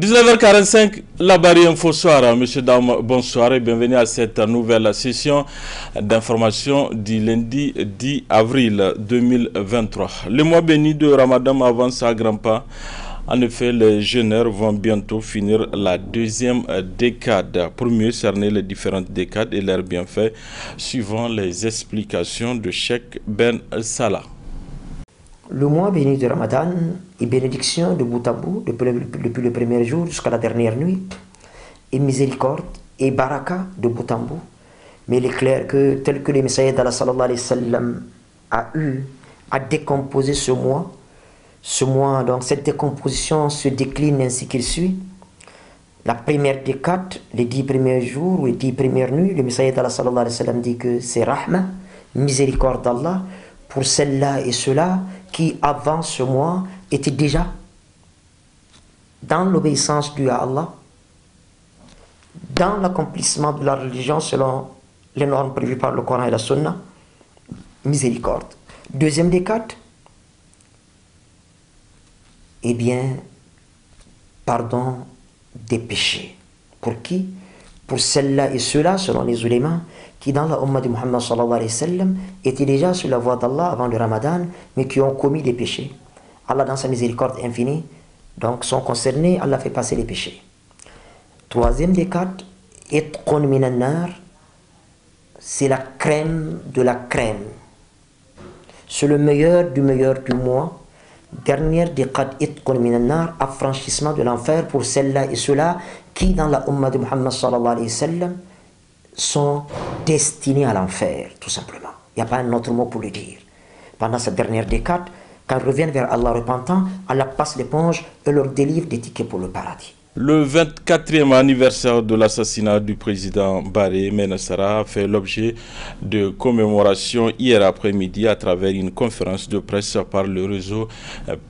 19h45, la barrière info soir. Monsieur Dam, bonsoir et bienvenue à cette nouvelle session d'information du lundi 10 avril 2023. Le mois béni de Ramadan avance à grands pas. En effet, les jeûneurs vont bientôt finir la deuxième décade pour mieux cerner les différentes décades et leurs bienfaits, suivant les explications de Cheikh Ben Salah. Le mois béni de Ramadan est bénédiction de bout à bout, depuis le premier jour jusqu'à la dernière nuit, et miséricorde et baraka de bout en bout. Mais il est clair que, tel que le Messaïd d'Allah sallallahu alayhi wa sallam a eu à décomposer ce mois, donc cette décomposition se décline ainsi qu'il suit. La première décade, les 10 premiers jours ou les 10 premières nuits, le Messaïd d'Allah sallallahu alayhi wa sallam dit que c'est rahma, miséricorde d'Allah, pour celle-là et ceux-là qui, avant ce mois, étaient déjà dans l'obéissance due à Allah, dans l'accomplissement de la religion selon les normes prévues par le Coran et la Sunna, miséricorde. Deuxième décade, eh bien, pardon des péchés. Pour qui? Pour celle-là et ceux-là, selon les ulémas, qui dans la Ummah de Muhammad sallallahu alayhi wa sallam étaient déjà sur la voie d'Allah avant le Ramadan, mais qui ont commis des péchés. Allah, dans sa miséricorde infinie, donc sont concernés, Allah fait passer les péchés. Troisième décade, Itqun minan nar, c'est la crème de la crème. C'est le meilleur du mois. Dernière décade, Itqun minan nar, affranchissement de l'enfer pour celle-là et ceux-là qui, dans la Ummah de Muhammad sallallahu alayhi wa sallam, sont destinés à l'enfer, tout simplement. Il n'y a pas un autre mot pour le dire. Pendant cette dernière décade, quand ils reviennent vers Allah repentant, Allah passe l'éponge et leur délivre des tickets pour le paradis. Le 24e anniversaire de l'assassinat du président Baré Menassara a fait l'objet de commémoration hier après-midi à travers une conférence de presse par le réseau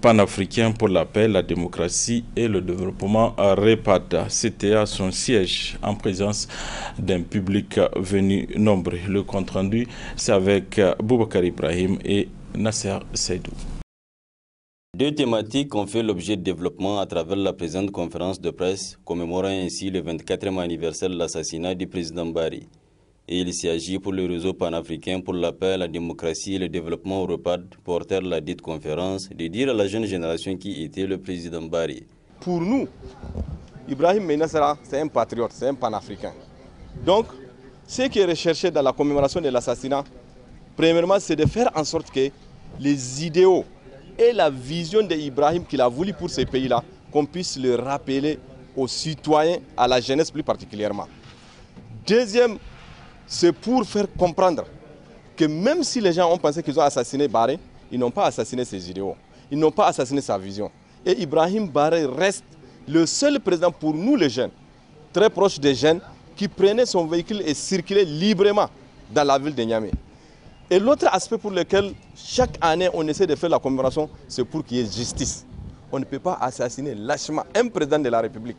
panafricain pour la paix, la démocratie et le développement REPAD. C'était à son siège en présence d'un public venu nombreux. Le compte-rendu, c'est avec Boubacar Ibrahim et Nasser Seydou. Deux thématiques ont fait l'objet de développement à travers la présente conférence de presse, commémorant ainsi le 24e anniversaire de l'assassinat du président Barry. Et il s'agit pour le réseau panafricain pour la paix, la démocratie et le développement REPAD, porteur de la dite conférence, de dire à la jeune génération qui était le président Barry. Pour nous, Ibrahim Menassara, c'est un patriote, c'est un panafricain. Donc, ce qui est recherché dans la commémoration de l'assassinat, premièrement, c'est de faire en sorte que les idéaux et la vision d'Ibrahim qu'il a voulu pour ces pays-là, qu'on puisse le rappeler aux citoyens, à la jeunesse plus particulièrement. Deuxième, c'est pour faire comprendre que même si les gens ont pensé qu'ils ont assassiné Baré, ils n'ont pas assassiné ses idéaux, ils n'ont pas assassiné sa vision. Et Ibrahim Baré reste le seul président pour nous les jeunes, très proche des jeunes, qui prenait son véhicule et circulait librement dans la ville de Niamey. Et l'autre aspect pour lequel chaque année on essaie de faire la commémoration, c'est pour qu'il y ait justice. On ne peut pas assassiner lâchement un président de la République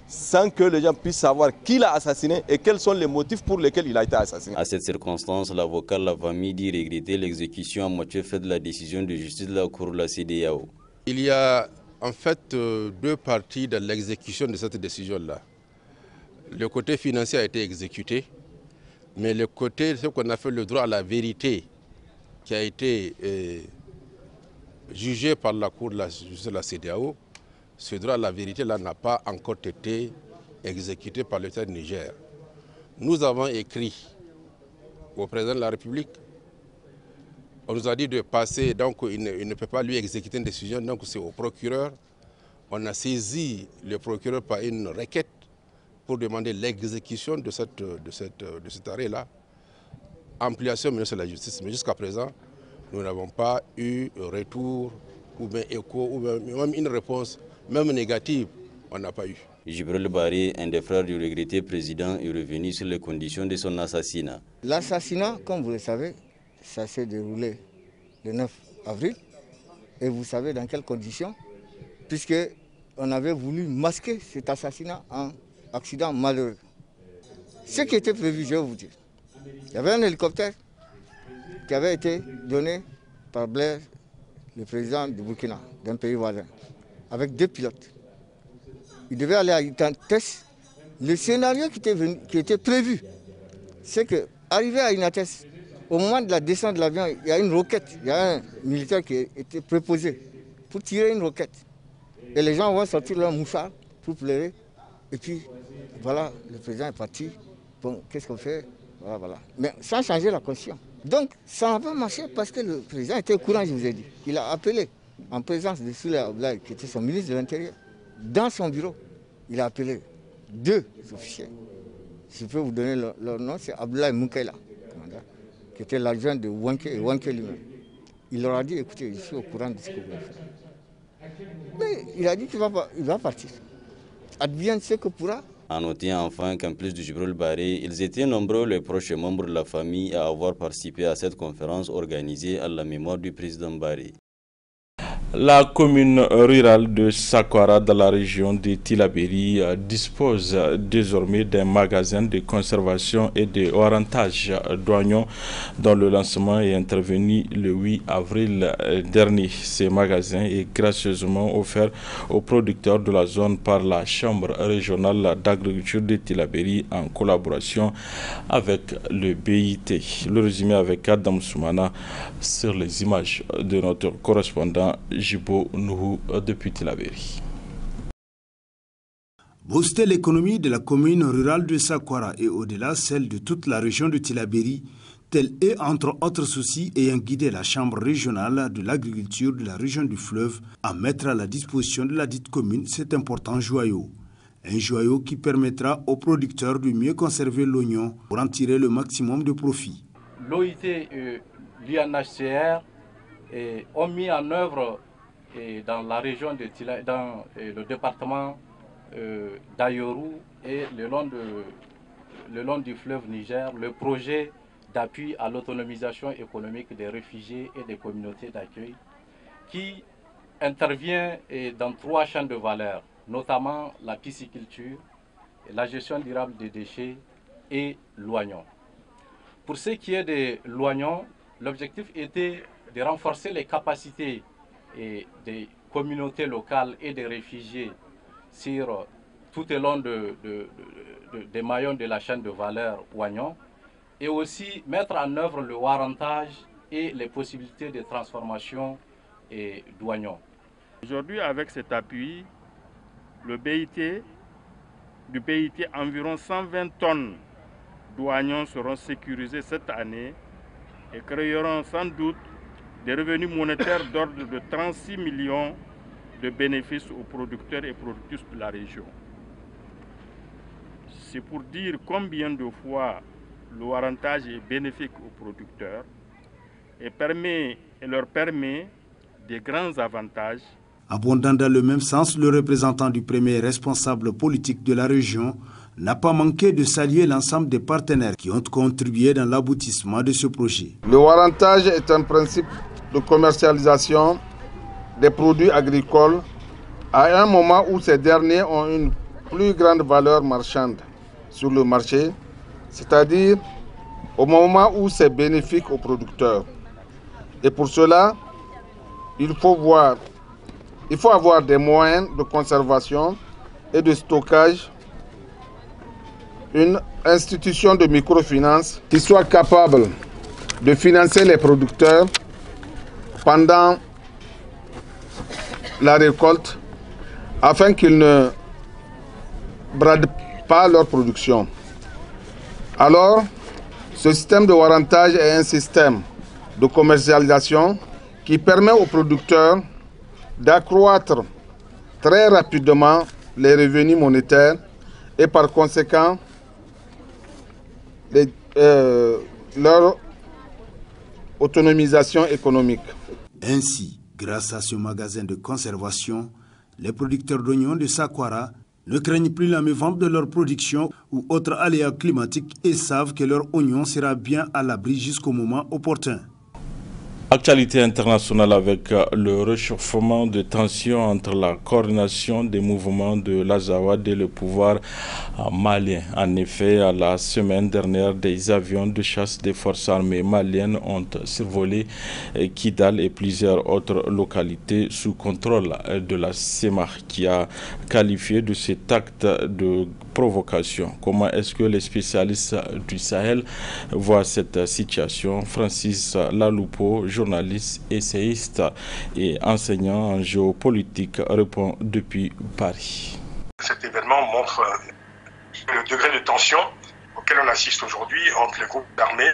sans que les gens puissent savoir qui l'a assassiné et quels sont les motifs pour lesquels il a été assassiné. À cette circonstance, l'avocat Lavami dit regretter l'exécution à moitié faite de la décision de justice de la Cour de la CEDEAO. Il y a en fait deux parties dans l'exécution de cette décision-là. Le côté financier a été exécuté. Mais le côté, ce qu'on a fait le droit à la vérité, qui a été jugé par la Cour de la justice de la CEDEAO, ce droit à la vérité-là n'a pas encore été exécuté par l'État du Niger. Nous avons écrit au président de la République, on nous a dit de passer, donc il ne peut pas lui exécuter une décision, donc c'est au procureur. On a saisi le procureur par une requête pour demander l'exécution de cet arrêt-là, ampliation ministre de la Justice. Mais jusqu'à présent, nous n'avons pas eu retour, ou bien écho, ou même une réponse, même négative, on n'a pas eu. Jibril Baré, un des frères du regretté président, est revenu sur les conditions de son assassinat. L'assassinat, comme vous le savez, ça s'est déroulé le 9 avril. Et vous savez dans quelles conditions? Puisqu'on avait voulu masquer cet assassinat en accident malheureux. Ce qui était prévu, je vais vous dire, il y avait un hélicoptère qui avait été donné par Blair, le président du Burkina, d'un pays voisin, avec 2 pilotes. il devait aller à Inates. Le scénario qui était prévu, c'est qu'arrivé à Inates, au moment de la descente de l'avion, il y a une roquette, il y a un militaire qui était préposé pour tirer une roquette. Et les gens vont sortir leur mouchard pour pleurer. Et puis, voilà, le président est parti. Bon, qu'est-ce qu'on fait? Voilà. Mais sans changer la constitution. Donc, ça n'a pas marché parce que le président était au courant, je vous ai dit. Il a appelé, en présence de Souley Abdoulaye, qui était son ministre de l'Intérieur, dans son bureau, il a appelé 2 officiers. Je peux vous donner leur nom, c'est Abdoulaye Moukela, qui était l'adjoint de Wanké et Wanké lui-même. Il leur a dit, écoutez, je suis au courant de ce que vous voulez faire. Mais il a dit qu'il va partir. Advienne ce que pourra. À noter enfin qu'en plus de Djibril Baré, ils étaient nombreux les proches membres de la famille à avoir participé à cette conférence organisée à la mémoire du président Baré. La commune rurale de Sakwara dans la région de Tillabéri dispose désormais d'un magasin de conservation et de orientage d'oignons dont le lancement est intervenu le 8 avril dernier. Ce magasin est gracieusement offert aux producteurs de la zone par la Chambre régionale d'agriculture de Tillabéri en collaboration avec le BIT. Le résumé avec Adam Soumana sur les images de notre correspondant Jibo Nuhu depuis Tillabéri. Booster l'économie de la commune rurale de Sakwara et au-delà celle de toute la région de Tillabéri, tel est entre autres soucis ayant guidé la Chambre régionale de l'agriculture de la région du fleuve à mettre à la disposition de la dite commune cet important joyau. Un joyau qui permettra aux producteurs de mieux conserver l'oignon pour en tirer le maximum de profit. L'OIT et l'UNHCR ont mis en œuvre dans la région de Tillabéri, dans le département d'Ayoru et le long du fleuve Niger, le projet d'appui à l'autonomisation économique des réfugiés et des communautés d'accueil qui intervient dans 3 champs de valeur, notamment la pisciculture, la gestion durable des déchets et l'oignon. Pour ce qui est de l'oignon, l'objectif était de renforcer les capacités des communautés locales et des réfugiés sur tout le long des maillons de la chaîne de valeur oignon et aussi mettre en œuvre le warrantage et les possibilités de transformation d'oignons. Aujourd'hui, avec cet appui, du BIT, environ 120 tonnes d'oignons seront sécurisés cette année et créeront sans doute des revenus monétaires d'ordre de 36 millions de bénéfices aux producteurs et productrices de la région. C'est pour dire combien de fois le warrantage est bénéfique aux producteurs et leur permet des grands avantages. Abondant dans le même sens, le représentant du premier responsable politique de la région n'a pas manqué de saluer l'ensemble des partenaires qui ont contribué dans l'aboutissement de ce projet. Le warrantage est un principe de commercialisation des produits agricoles à un moment où ces derniers ont une plus grande valeur marchande sur le marché, c'est-à-dire au moment où c'est bénéfique aux producteurs. Et pour cela, il faut avoir des moyens de conservation et de stockage, une institution de microfinance qui soit capable de financer les producteurs pendant la récolte afin qu'ils ne bradent pas leur production. Alors, ce système de warrantage est un système de commercialisation qui permet aux producteurs d'accroître très rapidement les revenus monétaires et par conséquent leur autonomisation économique. Ainsi, grâce à ce magasin de conservation, les producteurs d'oignons de Sakwara ne craignent plus la mévente de leur production ou autres aléas climatiques et savent que leur oignon sera bien à l'abri jusqu'au moment opportun. Actualité internationale avec le réchauffement de tensions entre la coordination des mouvements de l'Azawad et le pouvoir malien. En effet, la semaine dernière, des avions de chasse des forces armées maliennes ont survolé Kidal et plusieurs autres localités sous contrôle de la CEMA, qui a qualifié de cet acte de provocation. Comment est-ce que les spécialistes du Sahel voient cette situation? Francis Laloupo, journaliste, essayiste et enseignant en géopolitique, répond depuis Paris. Cet événement montre le degré de tension auquel on assiste aujourd'hui entre les groupes armés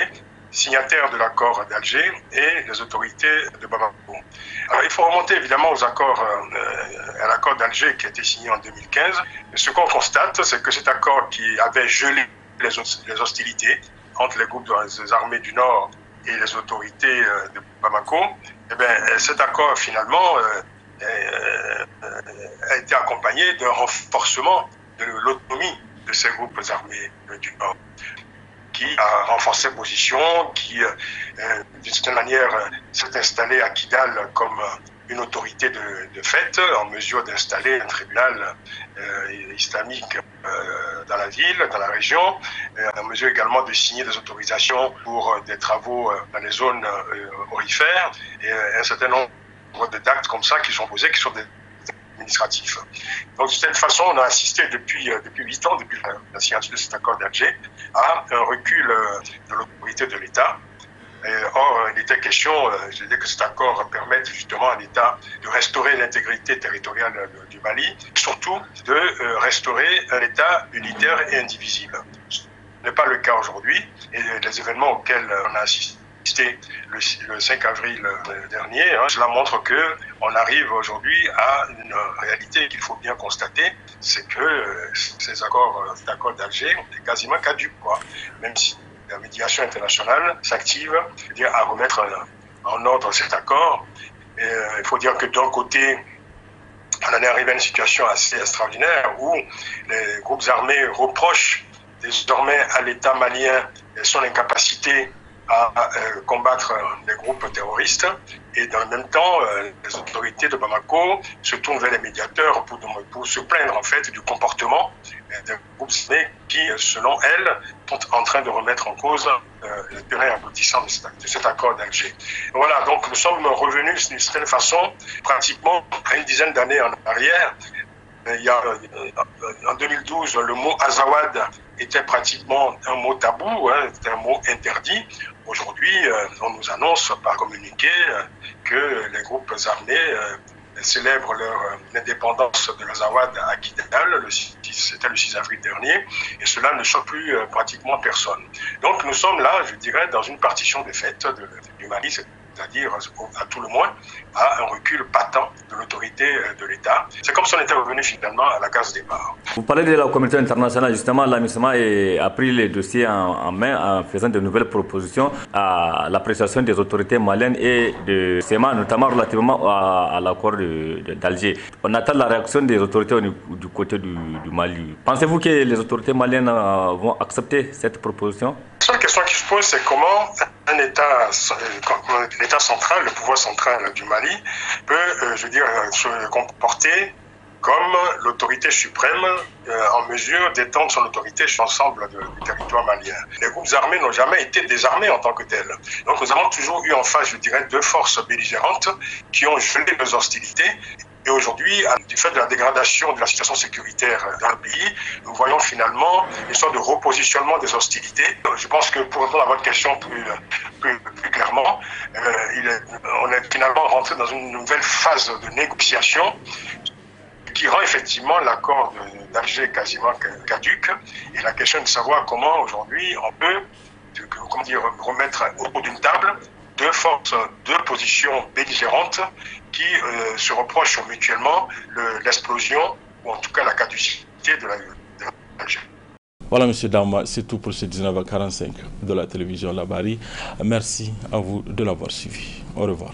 signataires de l'accord d'Alger et les autorités de Bamako. Alors, il faut remonter évidemment aux accords, à l'accord d'Alger qui a été signé en 2015. Ce qu'on constate, c'est que cet accord qui avait gelé les hostilités entre les groupes des armées du Nord et les autorités de Bamako, eh bien, cet accord finalement a été accompagné d'un renforcement de l'autonomie de ces groupes armés du Nord, qui a renforcé position, qui d'une certaine manière s'est installé à Kidal comme une autorité de fait, en mesure d'installer un tribunal islamique dans la ville, dans la région, en mesure également de signer des autorisations pour des travaux dans les zones aurifères, et un certain nombre d'actes comme ça qui sont posés, qui sont des administratifs. Donc de cette façon, on a assisté depuis 8 ans, depuis la signature de cet accord d'Alger, à un recul de l'autorité de l'État. Or, il était question, je dis que cet accord permette justement à l'État de restaurer l'intégrité territoriale du Mali, surtout de restaurer un État unitaire et indivisible. Ce n'est pas le cas aujourd'hui, et les événements auxquels on a assisté le 5 avril dernier, cela montre qu'on arrive aujourd'hui à une réalité qu'il faut bien constater, c'est que cet accord d'Alger est quasiment caduc, même si la médiation internationale s'active à remettre en ordre cet accord. Et, il faut dire que d'un côté, on en est arrivé à une situation assez extraordinaire où les groupes armés reprochent désormais à l'État malien son incapacité à combattre les groupes terroristes, et dans le même temps, les autorités de Bamako se tournent vers les médiateurs pour se plaindre en fait du comportement des groupes armés qui, selon elles, sont en train de remettre en cause le terrain aboutissant de cet accord d'Alger. Voilà, donc nous sommes revenus d'une certaine façon, pratiquement à une dizaine d'années en arrière. En 2012, le mot Azawad était pratiquement un mot tabou, c'était un mot interdit. Aujourd'hui, on nous annonce par communiqué que les groupes armés célèbrent leur indépendance de l'Azawad à Kidal, c'était le 6 avril dernier, et cela ne choque plus pratiquement personne. Donc nous sommes là, je dirais, dans une partition des faits du Mali, c'est-à-dire à tout le moins à un recul patent de l'autorité de l'État. C'est comme si on était revenu finalement à la case départ. Vous parlez de la communauté internationale, justement, la MINUSMA a pris les dossiers en main en faisant de nouvelles propositions à l'appréciation des autorités maliennes et de CEMA, notamment relativement à l'accord d'Alger. On attend la réaction des autorités du côté du Mali. Pensez-vous que les autorités maliennes vont accepter cette proposition? La seule question qui se pose, c'est comment l'État central, le pouvoir central du Mali, peut, se comporter comme l'autorité suprême en mesure d'étendre son autorité sur l'ensemble du territoire malien. Les groupes armés n'ont jamais été désarmés en tant que tels. Donc nous avons toujours eu en face, deux forces belligérantes qui ont gelé nos hostilités. Et aujourd'hui, du fait de la dégradation de la situation sécuritaire dans le pays, nous voyons finalement une sorte de repositionnement des hostilités. Je pense que pour répondre à votre question plus clairement, on est finalement rentré dans une nouvelle phase de négociation qui rend effectivement l'accord d'Alger quasiment caduc. Et la question est de savoir comment aujourd'hui on peut remettre autour d'une table deux forces, deux positions belligérantes qui se reprochent mutuellement l'explosion, ou en tout cas la caducité de l'Alger. Voilà, monsieur Dama, c'est tout pour ce 19h45 de la télévision Labari. Merci à vous de l'avoir suivi. Au revoir.